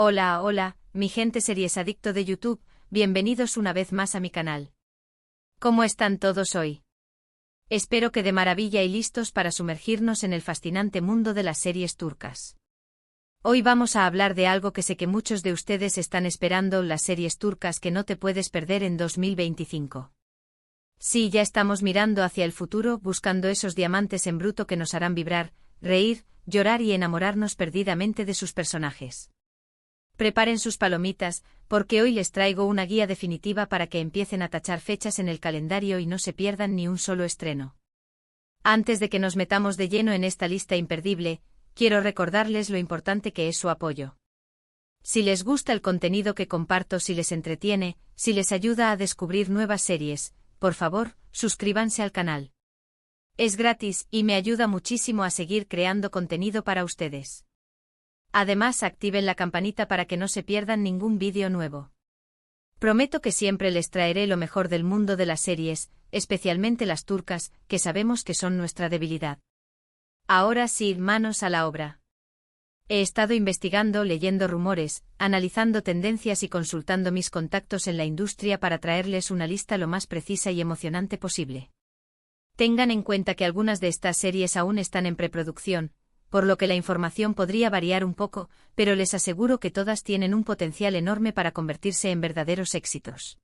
Hola, hola, mi gente series adicto de YouTube, bienvenidos una vez más a mi canal. ¿Cómo están todos hoy? Espero que de maravilla y listos para sumergirnos en el fascinante mundo de las series turcas. Hoy vamos a hablar de algo que sé que muchos de ustedes están esperando, las series turcas que no te puedes perder en 2025. Sí, ya estamos mirando hacia el futuro, buscando esos diamantes en bruto que nos harán vibrar, reír, llorar y enamorarnos perdidamente de sus personajes. Preparen sus palomitas, porque hoy les traigo una guía definitiva para que empiecen a tachar fechas en el calendario y no se pierdan ni un solo estreno. Antes de que nos metamos de lleno en esta lista imperdible, quiero recordarles lo importante que es su apoyo. Si les gusta el contenido que comparto, si les entretiene, si les ayuda a descubrir nuevas series, por favor, suscríbanse al canal. Es gratis y me ayuda muchísimo a seguir creando contenido para ustedes. Además, activen la campanita para que no se pierdan ningún vídeo nuevo. Prometo que siempre les traeré lo mejor del mundo de las series, especialmente las turcas, que sabemos que son nuestra debilidad. Ahora sí, manos a la obra. He estado investigando, leyendo rumores, analizando tendencias y consultando mis contactos en la industria para traerles una lista lo más precisa y emocionante posible. Tengan en cuenta que algunas de estas series aún están en preproducción, por lo que la información podría variar un poco, pero les aseguro que todas tienen un potencial enorme para convertirse en verdaderos éxitos.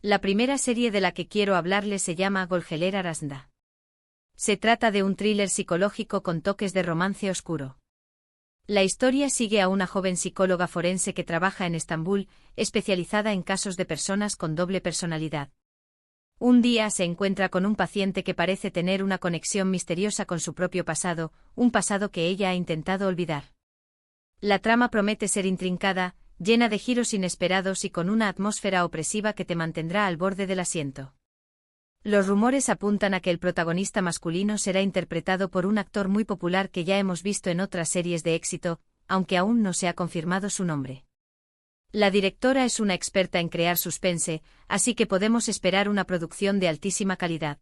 La primera serie de la que quiero hablarles se llama Golgeler Arasında. Se trata de un thriller psicológico con toques de romance oscuro. La historia sigue a una joven psicóloga forense que trabaja en Estambul, especializada en casos de personas con doble personalidad. Un día se encuentra con un paciente que parece tener una conexión misteriosa con su propio pasado, un pasado que ella ha intentado olvidar. La trama promete ser intrincada, llena de giros inesperados y con una atmósfera opresiva que te mantendrá al borde del asiento. Los rumores apuntan a que el protagonista masculino será interpretado por un actor muy popular que ya hemos visto en otras series de éxito, aunque aún no se ha confirmado su nombre. La directora es una experta en crear suspense, así que podemos esperar una producción de altísima calidad.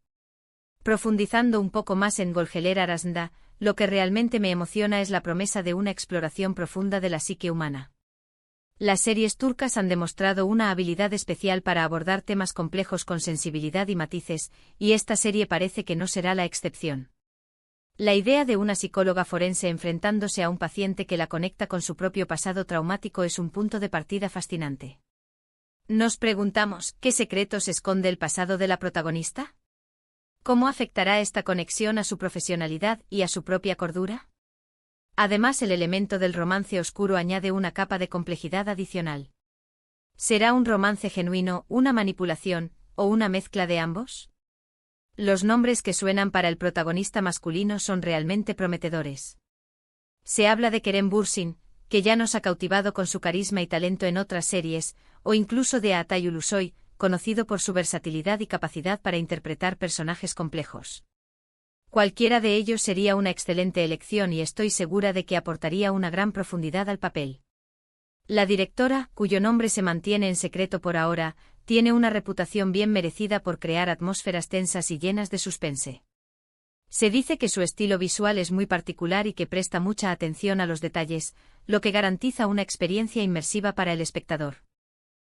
Profundizando un poco más en Golgeler Arasında, lo que realmente me emociona es la promesa de una exploración profunda de la psique humana. Las series turcas han demostrado una habilidad especial para abordar temas complejos con sensibilidad y matices, y esta serie parece que no será la excepción. La idea de una psicóloga forense enfrentándose a un paciente que la conecta con su propio pasado traumático es un punto de partida fascinante. Nos preguntamos, ¿qué secretos esconde el pasado de la protagonista? ¿Cómo afectará esta conexión a su profesionalidad y a su propia cordura? Además, el elemento del romance oscuro añade una capa de complejidad adicional. ¿Será un romance genuino, una manipulación, o una mezcla de ambos? Los nombres que suenan para el protagonista masculino son realmente prometedores. Se habla de Kerem Bürsin, que ya nos ha cautivado con su carisma y talento en otras series, o incluso de Altay Ulusoy, conocido por su versatilidad y capacidad para interpretar personajes complejos. Cualquiera de ellos sería una excelente elección y estoy segura de que aportaría una gran profundidad al papel. La directora, cuyo nombre se mantiene en secreto por ahora, tiene una reputación bien merecida por crear atmósferas tensas y llenas de suspense. Se dice que su estilo visual es muy particular y que presta mucha atención a los detalles, lo que garantiza una experiencia inmersiva para el espectador.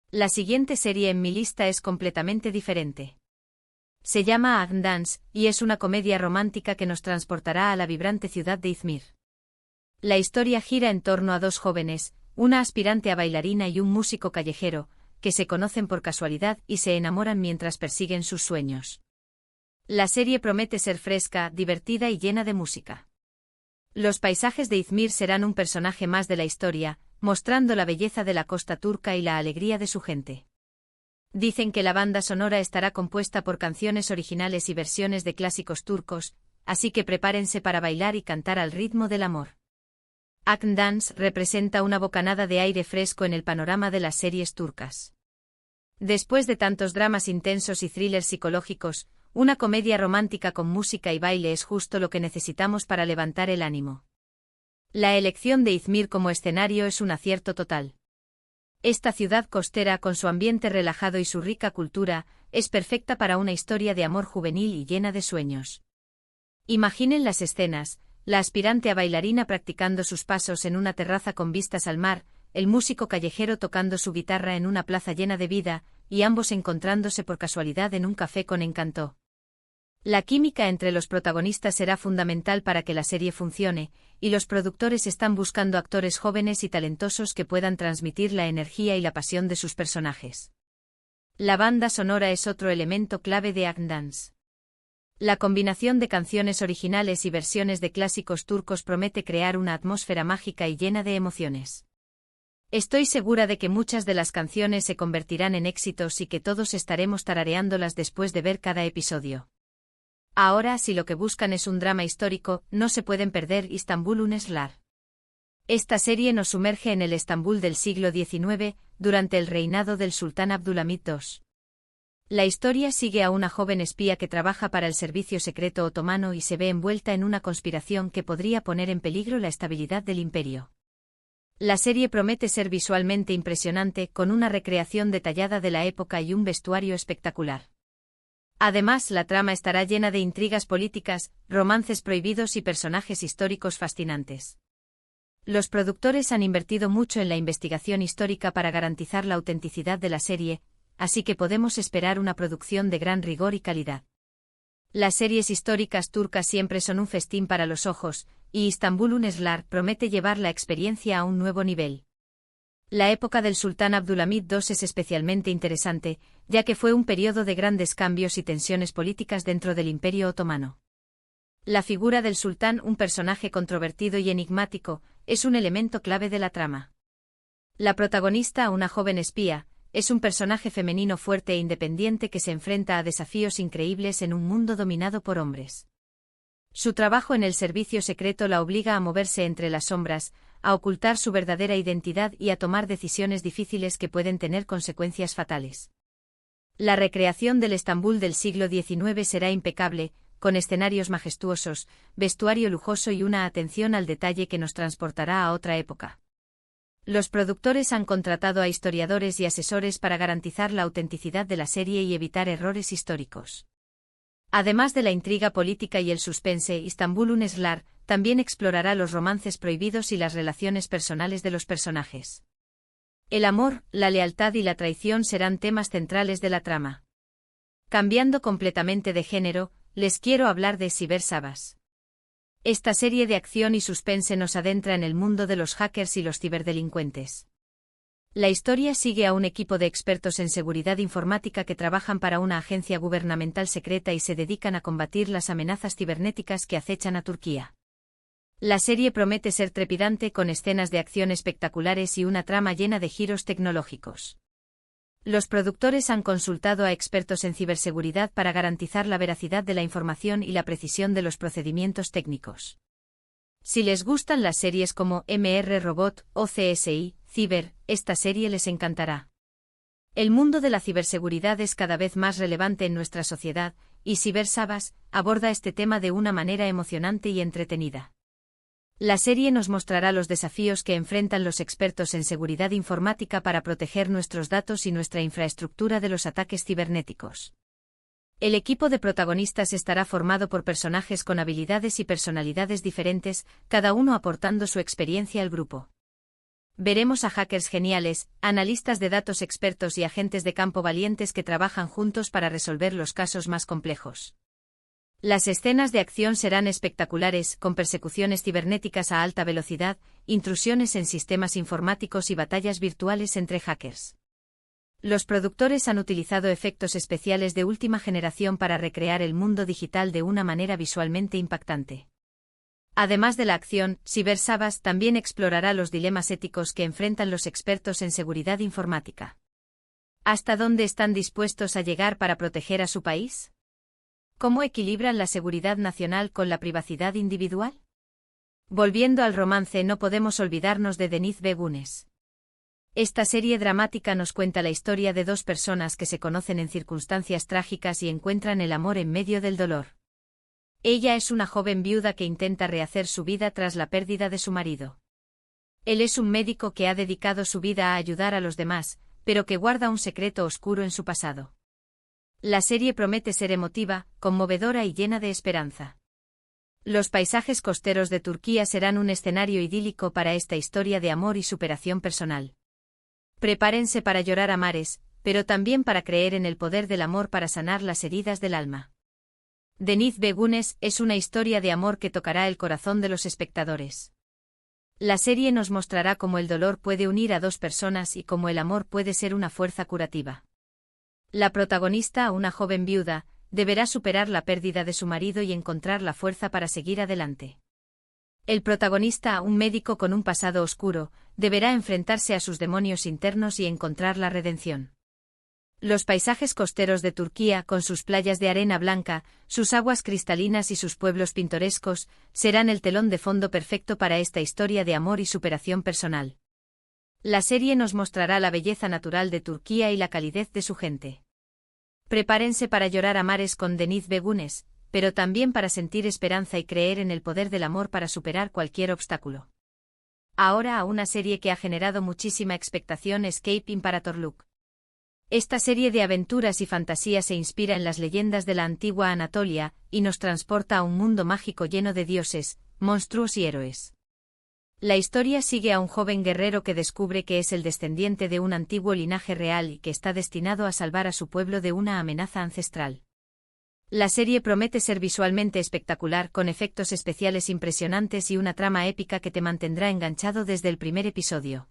La siguiente serie en mi lista es completamente diferente. Se llama Akdance, y es una comedia romántica que nos transportará a la vibrante ciudad de Izmir. La historia gira en torno a dos jóvenes, una aspirante a bailarina y un músico callejero, que se conocen por casualidad y se enamoran mientras persiguen sus sueños. La serie promete ser fresca, divertida y llena de música. Los paisajes de Izmir serán un personaje más de la historia, mostrando la belleza de la costa turca y la alegría de su gente. Dicen que la banda sonora estará compuesta por canciones originales y versiones de clásicos turcos, así que prepárense para bailar y cantar al ritmo del amor. Akdance representa una bocanada de aire fresco en el panorama de las series turcas. Después de tantos dramas intensos y thrillers psicológicos, una comedia romántica con música y baile es justo lo que necesitamos para levantar el ánimo. La elección de Izmir como escenario es un acierto total. Esta ciudad costera, con su ambiente relajado y su rica cultura, es perfecta para una historia de amor juvenil y llena de sueños. Imaginen las escenas, la aspirante a bailarina practicando sus pasos en una terraza con vistas al mar, el músico callejero tocando su guitarra en una plaza llena de vida, y ambos encontrándose por casualidad en un café con Encanto. La química entre los protagonistas será fundamental para que la serie funcione, y los productores están buscando actores jóvenes y talentosos que puedan transmitir la energía y la pasión de sus personajes. La banda sonora es otro elemento clave de Akdance. La combinación de canciones originales y versiones de clásicos turcos promete crear una atmósfera mágica y llena de emociones. Estoy segura de que muchas de las canciones se convertirán en éxitos y que todos estaremos tarareándolas después de ver cada episodio. Ahora, si lo que buscan es un drama histórico, no se pueden perder Istanbul Uneslar. Esta serie nos sumerge en el Estambul del siglo XIX, durante el reinado del sultán Abdülhamid II. La historia sigue a una joven espía que trabaja para el servicio secreto otomano y se ve envuelta en una conspiración que podría poner en peligro la estabilidad del imperio. La serie promete ser visualmente impresionante, con una recreación detallada de la época y un vestuario espectacular. Además, la trama estará llena de intrigas políticas, romances prohibidos y personajes históricos fascinantes. Los productores han invertido mucho en la investigación histórica para garantizar la autenticidad de la serie, así que podemos esperar una producción de gran rigor y calidad. Las series históricas turcas siempre son un festín para los ojos, y Istanbul Uneslar promete llevar la experiencia a un nuevo nivel. La época del sultán Abdülhamid II es especialmente interesante, ya que fue un periodo de grandes cambios y tensiones políticas dentro del Imperio Otomano. La figura del sultán, un personaje controvertido y enigmático, es un elemento clave de la trama. La protagonista, una joven espía, es un personaje femenino fuerte e independiente que se enfrenta a desafíos increíbles en un mundo dominado por hombres. Su trabajo en el servicio secreto la obliga a moverse entre las sombras, a ocultar su verdadera identidad y a tomar decisiones difíciles que pueden tener consecuencias fatales. La recreación del Estambul del siglo XIX será impecable, con escenarios majestuosos, vestuario lujoso y una atención al detalle que nos transportará a otra época. Los productores han contratado a historiadores y asesores para garantizar la autenticidad de la serie y evitar errores históricos. Además de la intriga política y el suspense, Istanbul Uneslar también explorará los romances prohibidos y las relaciones personales de los personajes. El amor, la lealtad y la traición serán temas centrales de la trama. Cambiando completamente de género, les quiero hablar de Cyber Sabas. Esta serie de acción y suspense nos adentra en el mundo de los hackers y los ciberdelincuentes. La historia sigue a un equipo de expertos en seguridad informática que trabajan para una agencia gubernamental secreta y se dedican a combatir las amenazas cibernéticas que acechan a Turquía. La serie promete ser trepidante, con escenas de acción espectaculares y una trama llena de giros tecnológicos. Los productores han consultado a expertos en ciberseguridad para garantizar la veracidad de la información y la precisión de los procedimientos técnicos. Si les gustan las series como MR Robot o CSI Cyber, esta serie les encantará. El mundo de la ciberseguridad es cada vez más relevante en nuestra sociedad, y Cyber Sabas aborda este tema de una manera emocionante y entretenida. La serie nos mostrará los desafíos que enfrentan los expertos en seguridad informática para proteger nuestros datos y nuestra infraestructura de los ataques cibernéticos. El equipo de protagonistas estará formado por personajes con habilidades y personalidades diferentes, cada uno aportando su experiencia al grupo. Veremos a hackers geniales, analistas de datos expertos y agentes de campo valientes que trabajan juntos para resolver los casos más complejos. Las escenas de acción serán espectaculares, con persecuciones cibernéticas a alta velocidad, intrusiones en sistemas informáticos y batallas virtuales entre hackers. Los productores han utilizado efectos especiales de última generación para recrear el mundo digital de una manera visualmente impactante. Además de la acción, Cyber Sabas también explorará los dilemas éticos que enfrentan los expertos en seguridad informática. ¿Hasta dónde están dispuestos a llegar para proteger a su país? ¿Cómo equilibran la seguridad nacional con la privacidad individual? Volviendo al romance, no podemos olvidarnos de Deniz Begunes. Esta serie dramática nos cuenta la historia de dos personas que se conocen en circunstancias trágicas y encuentran el amor en medio del dolor. Ella es una joven viuda que intenta rehacer su vida tras la pérdida de su marido. Él es un médico que ha dedicado su vida a ayudar a los demás, pero que guarda un secreto oscuro en su pasado. La serie promete ser emotiva, conmovedora y llena de esperanza. Los paisajes costeros de Turquía serán un escenario idílico para esta historia de amor y superación personal. Prepárense para llorar a mares, pero también para creer en el poder del amor para sanar las heridas del alma. Deniz Begunes es una historia de amor que tocará el corazón de los espectadores. La serie nos mostrará cómo el dolor puede unir a dos personas y cómo el amor puede ser una fuerza curativa. La protagonista, una joven viuda, deberá superar la pérdida de su marido y encontrar la fuerza para seguir adelante. El protagonista, un médico con un pasado oscuro, deberá enfrentarse a sus demonios internos y encontrar la redención. Los paisajes costeros de Turquía, con sus playas de arena blanca, sus aguas cristalinas y sus pueblos pintorescos, serán el telón de fondo perfecto para esta historia de amor y superación personal. La serie nos mostrará la belleza natural de Turquía y la calidez de su gente. Prepárense para llorar a mares con Deniz Begunes, pero también para sentir esperanza y creer en el poder del amor para superar cualquier obstáculo. Ahora a una serie que ha generado muchísima expectación: Escape Imparatorluk. Esta serie de aventuras y fantasía se inspira en las leyendas de la antigua Anatolia y nos transporta a un mundo mágico lleno de dioses, monstruos y héroes. La historia sigue a un joven guerrero que descubre que es el descendiente de un antiguo linaje real y que está destinado a salvar a su pueblo de una amenaza ancestral. La serie promete ser visualmente espectacular, con efectos especiales impresionantes y una trama épica que te mantendrá enganchado desde el primer episodio.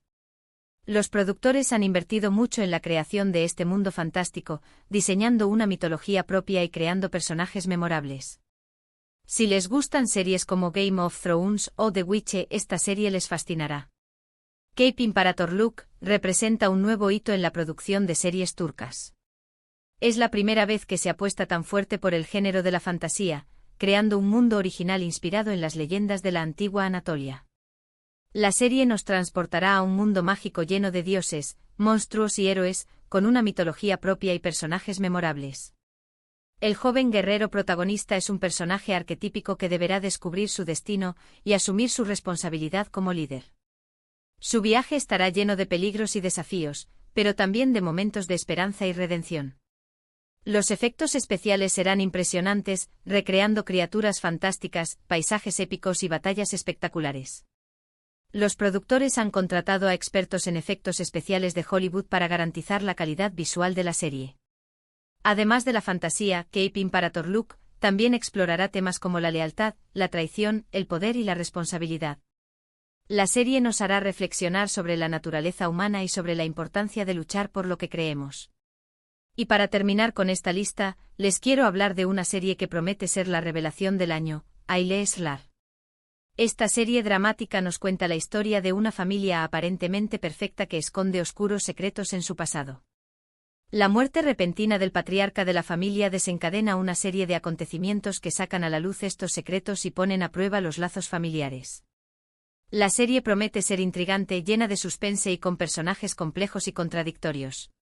Los productores han invertido mucho en la creación de este mundo fantástico, diseñando una mitología propia y creando personajes memorables. Si les gustan series como Game of Thrones o The Witcher, esta serie les fascinará. Escape Imparatorluk representa un nuevo hito en la producción de series turcas. Es la primera vez que se apuesta tan fuerte por el género de la fantasía, creando un mundo original inspirado en las leyendas de la antigua Anatolia. La serie nos transportará a un mundo mágico lleno de dioses, monstruos y héroes, con una mitología propia y personajes memorables. El joven guerrero protagonista es un personaje arquetípico que deberá descubrir su destino y asumir su responsabilidad como líder. Su viaje estará lleno de peligros y desafíos, pero también de momentos de esperanza y redención. Los efectos especiales serán impresionantes, recreando criaturas fantásticas, paisajes épicos y batallas espectaculares. Los productores han contratado a expertos en efectos especiales de Hollywood para garantizar la calidad visual de la serie. Además de la fantasía, Escape Imparatorluk también explorará temas como la lealtad, la traición, el poder y la responsabilidad. La serie nos hará reflexionar sobre la naturaleza humana y sobre la importancia de luchar por lo que creemos. Y para terminar con esta lista, les quiero hablar de una serie que promete ser la revelación del año, Aile Slar. Esta serie dramática nos cuenta la historia de una familia aparentemente perfecta que esconde oscuros secretos en su pasado. La muerte repentina del patriarca de la familia desencadena una serie de acontecimientos que sacan a la luz estos secretos y ponen a prueba los lazos familiares. La serie promete ser intrigante, llena de suspense y con personajes complejos y contradictorios.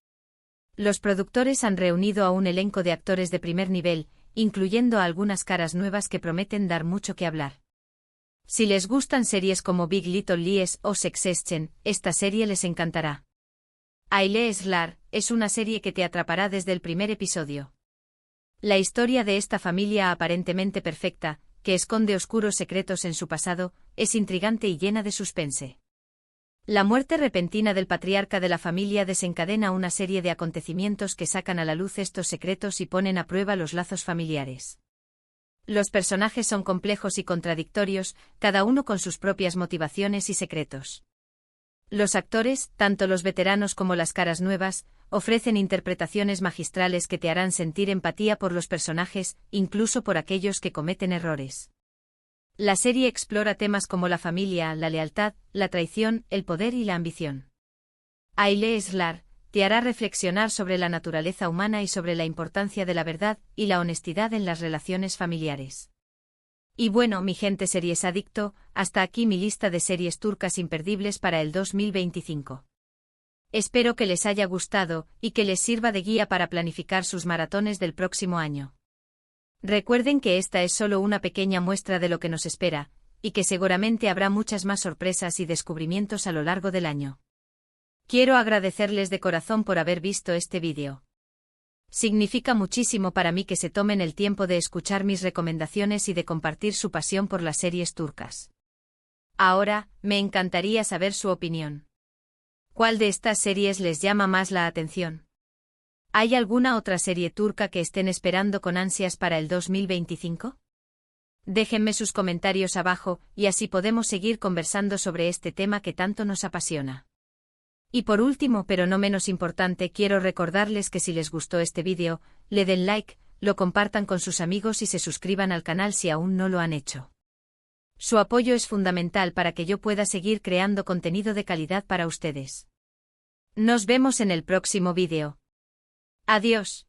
Los productores han reunido a un elenco de actores de primer nivel, incluyendo a algunas caras nuevas que prometen dar mucho que hablar. Si les gustan series como Big Little Lies o Succession, esta serie les encantará. Aile Slar es una serie que te atrapará desde el primer episodio. La historia de esta familia aparentemente perfecta, que esconde oscuros secretos en su pasado, es intrigante y llena de suspense. La muerte repentina del patriarca de la familia desencadena una serie de acontecimientos que sacan a la luz estos secretos y ponen a prueba los lazos familiares. Los personajes son complejos y contradictorios, cada uno con sus propias motivaciones y secretos. Los actores, tanto los veteranos como las caras nuevas, ofrecen interpretaciones magistrales que te harán sentir empatía por los personajes, incluso por aquellos que cometen errores. La serie explora temas como la familia, la lealtad, la traición, el poder y la ambición. Aile Slar te hará reflexionar sobre la naturaleza humana y sobre la importancia de la verdad y la honestidad en las relaciones familiares. Y bueno, mi gente series adicto, hasta aquí mi lista de series turcas imperdibles para el 2025. Espero que les haya gustado y que les sirva de guía para planificar sus maratones del próximo año. Recuerden que esta es solo una pequeña muestra de lo que nos espera, y que seguramente habrá muchas más sorpresas y descubrimientos a lo largo del año. Quiero agradecerles de corazón por haber visto este vídeo. Significa muchísimo para mí que se tomen el tiempo de escuchar mis recomendaciones y de compartir su pasión por las series turcas. Ahora, me encantaría saber su opinión. ¿Cuál de estas series les llama más la atención? ¿Hay alguna otra serie turca que estén esperando con ansias para el 2025? Déjenme sus comentarios abajo, y así podemos seguir conversando sobre este tema que tanto nos apasiona. Y por último, pero no menos importante, quiero recordarles que si les gustó este vídeo, le den like, lo compartan con sus amigos y se suscriban al canal si aún no lo han hecho. Su apoyo es fundamental para que yo pueda seguir creando contenido de calidad para ustedes. Nos vemos en el próximo vídeo. Adiós.